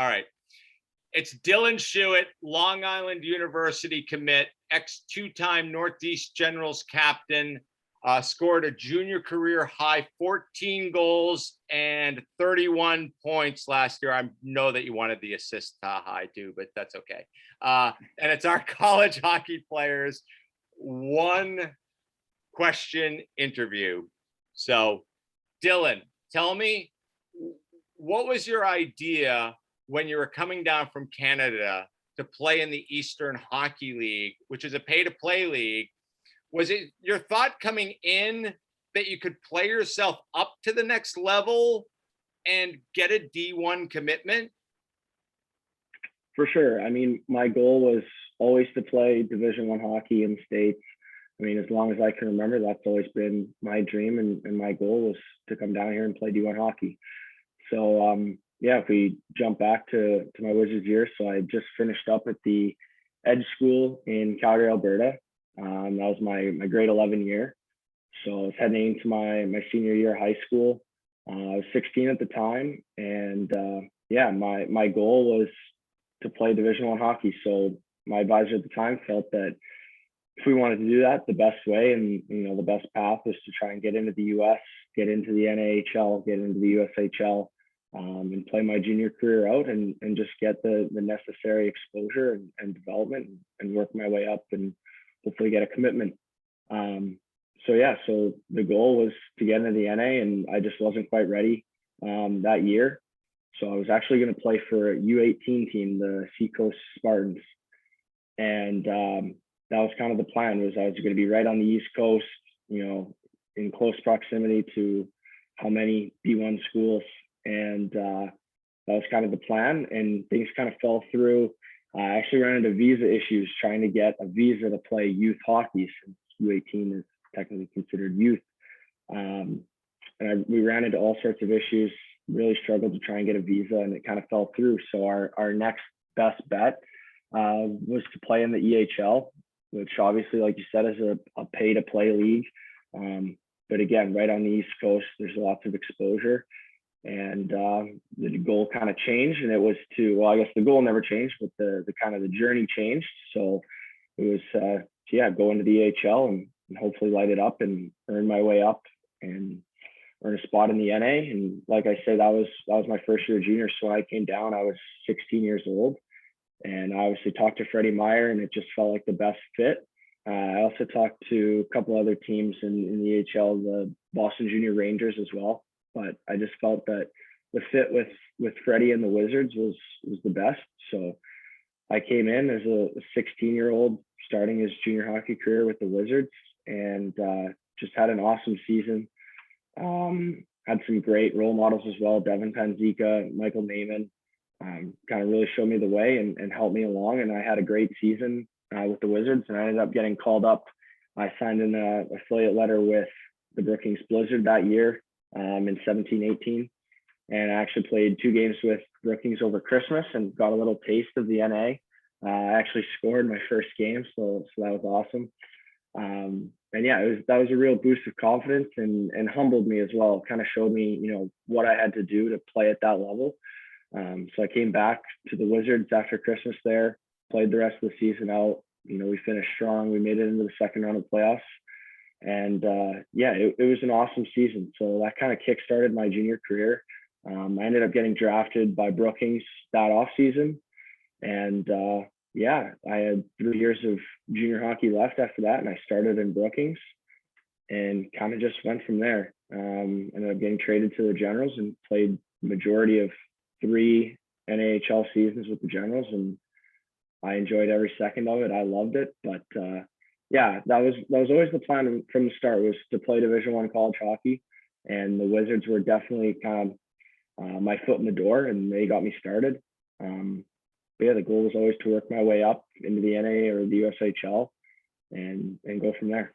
All right. It's Dylan Schuett, Long Island University commit, two-time Northeast Generals captain, scored a junior career high 14 goals and 31 points last year. I know that you wanted the assist high too, but that's okay. And it's our college hockey players one question interview. So, Dylan, tell me, what was your idea when you were coming down from Canada to play in the Eastern Hockey League, which is a pay-to-play league? Was it your thought coming in that you could play yourself up to the next level and get a D1 commitment? For sure. I mean, my goal was always to play Division I hockey in the States. I mean, as long as I can remember, that's always been my dream, and my goal was to come down here and play D1 hockey. So, yeah, if we jump back to my Wizards year, so I just finished up at the Edge School in Calgary, Alberta. That was my grade 11 year. So I was heading into my senior year of high school. I was 16 at the time, and yeah, my goal was to play Division I hockey. So my advisor at the time felt that if we wanted to do that, the best way and the best path was to try and get into the US, get into the NAHL, get into the USHL, and play my junior career out and just get the necessary exposure and development and work my way up and hopefully get a commitment. So yeah, so the goal was to get into the NA, and I just wasn't quite ready that year. So I was actually going to play for a U18 team, the Seacoast Spartans. And that was kind of the plan, was I was going to be right on the East Coast, in close proximity to how many D1 schools. And that was kind of the plan, and things kind of fell through. I actually ran into visa issues trying to get a visa to play youth hockey, since U18 is technically considered youth. And we ran into all sorts of issues, really struggled to try and get a visa, and it kind of fell through. So our next best bet was to play in the EHL, which obviously, like you said, is a pay-to-play league. But again, right on the East Coast, there's lots of exposure. And the goal kind of changed, and it was I guess the goal never changed, but the kind of the journey changed. So it was go into the EHL and hopefully light it up and earn my way up and earn a spot in the NA. And like I said, that was my first year junior. So when I came down, I was 16 years old, and I obviously talked to Freddie Meyer, and it just felt like the best fit. I also talked to a couple other teams in the EHL, the Boston Junior Rangers as well. But I just felt that the fit with Freddie and the Wizards was the best. So I came in as a 16-year-old, starting his junior hockey career with the Wizards, and just had an awesome season. Had some great role models as well, Devin Panzika, Michael Naiman, kind of really showed me the way and helped me along. And I had a great season with the Wizards, and I ended up getting called up. I signed an affiliate letter with the Brookings Blizzard that year. In 17-18, and I actually played 2 games with Brookings over Christmas and got a little taste of the NA. I actually scored my first game, so that was awesome. And yeah, that was a real boost of confidence and humbled me as well. It kind of showed me, what I had to do to play at that level. So I came back to the Wizards after Christmas there, played the rest of the season out. We finished strong. We made it into the second round of playoffs. And yeah, it was an awesome season. So that kind of kickstarted my junior career. I ended up getting drafted by Brookings that off season. And yeah, I had 3 years of junior hockey left after that. And I started in Brookings and kind of just went from there. Ended up getting traded to the Generals and played majority of 3 NAHL seasons with the Generals. And I enjoyed every second of it. I loved it. But yeah, that was always the plan from the start, was to play Division I college hockey, and the Wizards were definitely kind of my foot in the door, and they got me started. But yeah, the goal was always to work my way up into the NA or the USHL and go from there.